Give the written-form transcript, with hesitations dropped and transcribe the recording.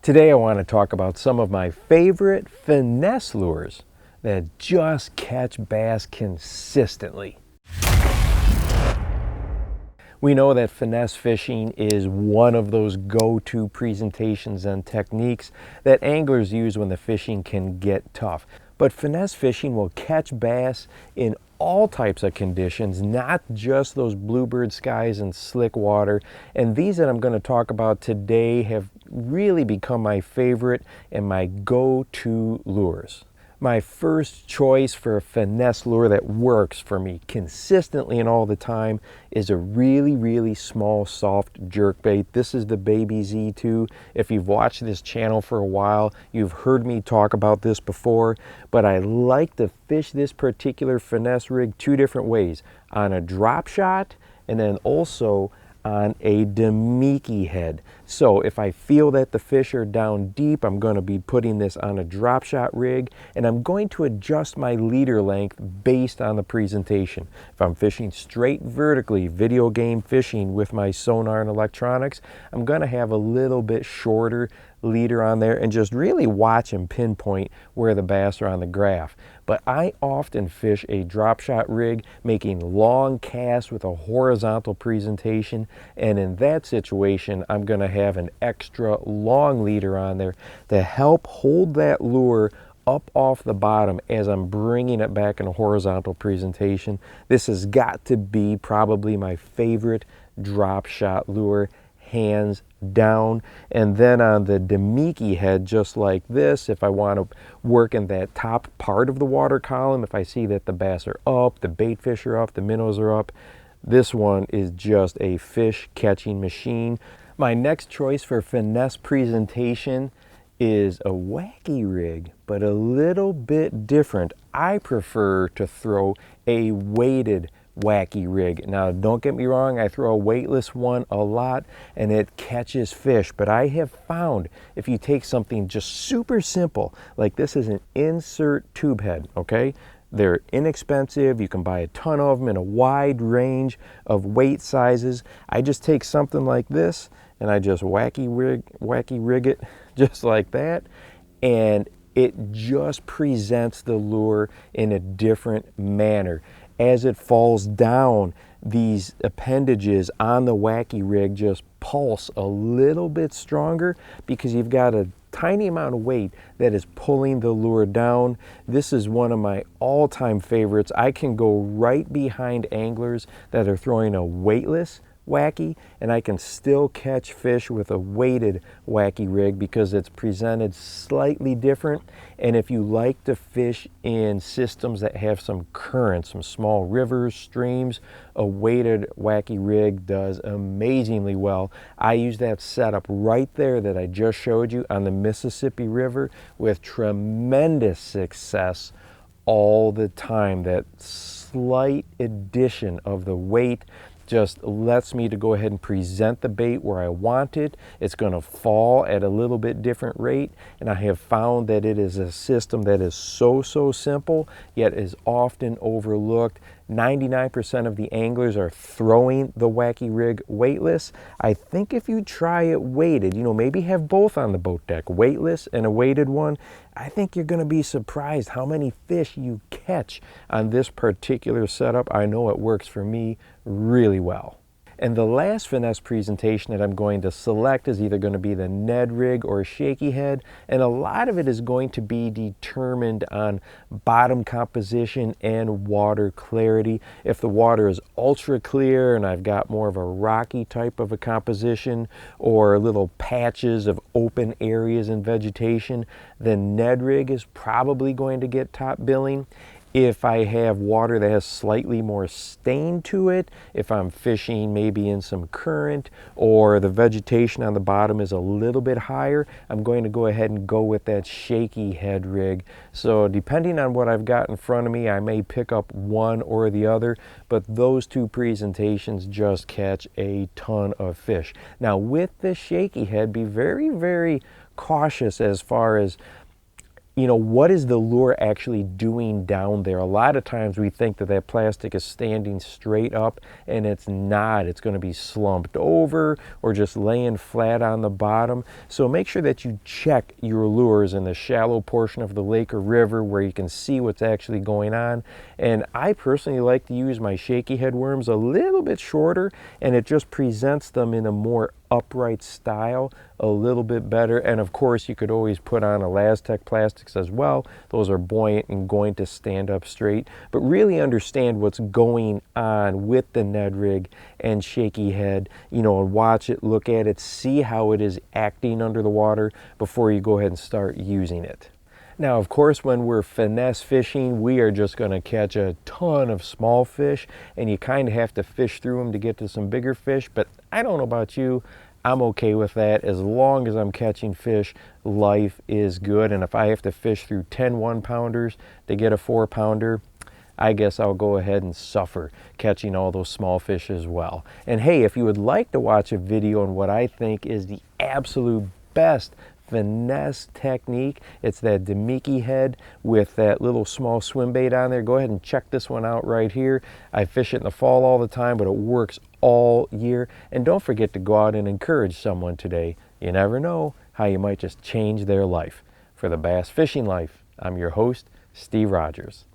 Today I want to talk about some of my favorite finesse lures that just catch bass consistently. We know that finesse fishing is one of those go-to presentations and techniques that anglers use when the fishing can get tough. But finesse fishing will catch bass in all types of conditions, not just those bluebird skies and slick water. And these that I'm going to talk about today have really become my favorite and my go-to lures. My first choice for a finesse lure that works for me consistently and all the time is a really small soft jerkbait. This is the Baby Z2. If you've watched this channel for a while, you've heard me talk about this before, but I like to fish this particular finesse rig two different ways: on a drop shot and then also on a demicky head. So if I feel that the fish are down deep, I'm going to be putting this on a drop shot rig, and I'm going to adjust my leader length based on the presentation. If I'm fishing straight vertically, video game fishing with my sonar and electronics, I'm going to have a little bit shorter leader on there and just really watch and pinpoint where the bass are on the graph. But I often fish a drop shot rig, making long casts with a horizontal presentation, and in that situation I'm going to have an extra long leader on there to help hold that lure up off the bottom as I'm bringing it back in a horizontal presentation. This has got to be probably my favorite drop shot lure, hands down. And then on the demicky head, just like this, if I want to work in that top part of the water column, if I see that the bass are up, the bait fish are up, the minnows are up, this one is just a fish catching machine. My next choice for finesse presentation is a Wacky rig, but a little bit different. I prefer to throw a weighted Wacky rig. Now don't get me wrong, I throw a weightless one a lot and it catches fish, but I have found if you take something just super simple, like this is an insert tube head, okay? They're inexpensive, you can buy a ton of them in a wide range of weight sizes. I just take something like this and I just wacky rig it just like that, and it just presents the lure in a different manner. As it falls down, these appendages on the Wacky rig just pulse a little bit stronger because you've got a tiny amount of weight that is pulling the lure down. This is one of my all-time favorites. I can go right behind anglers that are throwing a weightless Wacky, and I can still catch fish with a weighted Wacky rig because it's presented slightly different. And if you like to fish in systems that have some current, some small rivers, streams, a weighted Wacky rig does amazingly well. I use that setup right there that I just showed you on the Mississippi River with tremendous success all the time. That slight addition of the weight just lets me to go ahead and present the bait where I want it. It's going to fall at a little bit different rate, and I have found that it is a system that is so simple yet is often overlooked. 99% of the anglers are throwing the Wacky rig weightless. I think if you try it weighted, maybe have both on the boat deck, weightless and a weighted one, I think you're going to be surprised how many fish you catch on this particular setup. I know it works for me really well. And the last finesse presentation that I'm going to select is either going to be the Ned Rig or shaky head, and a lot of it is going to be determined on bottom composition and water clarity. If the water is ultra clear and I've got more of a rocky type of a composition or little patches of open areas and vegetation, then Ned Rig is probably going to get top billing. If I have water that has slightly more stain to it, if I'm fishing maybe in some current or the vegetation on the bottom is a little bit higher, I'm going to go ahead and go with that shaky head rig. So depending on what I've got in front of me, I may pick up one or the other, but those two presentations just catch a ton of fish. Now with the shaky head, be very cautious as far as you know, what is the lure actually doing down there? A lot of times we think that that plastic is standing straight up, and it's not. It's going to be slumped over or just laying flat on the bottom. So make sure that you check your lures in the shallow portion of the lake or river where you can see what's actually going on. And I personally like to use my shaky head worms a little bit shorter, and it just presents them in a more upright style a little bit better. And of course, you could always put on Elastec plastics as well. Those are buoyant and going to stand up straight. But really understand what's going on with the Ned Rig and shaky head, you know, and watch it, look at it, see how it is acting under the water before you go ahead and start using it. Now, of course, when we're finesse fishing, we are just going to catch a ton of small fish, and you kind of have to fish through them to get to some bigger fish. But I don't know about you, I'm okay with that. As long as I'm catching fish, life is good. And if I have to fish through 10 1-pounders to get a 4-pounder, I guess I'll go ahead and suffer catching all those small fish as well. And hey, if you would like to watch a video on what I think is the absolute best finesse technique, it's that Damiki head with that little small swim bait on there, go ahead and check this one out right here. I fish it in the fall all the time, but it works all year. And don't forget to go out and encourage someone today. You never know how you might just change their life. For the Bass Fishing Life, I'm your host, Steve Rogers.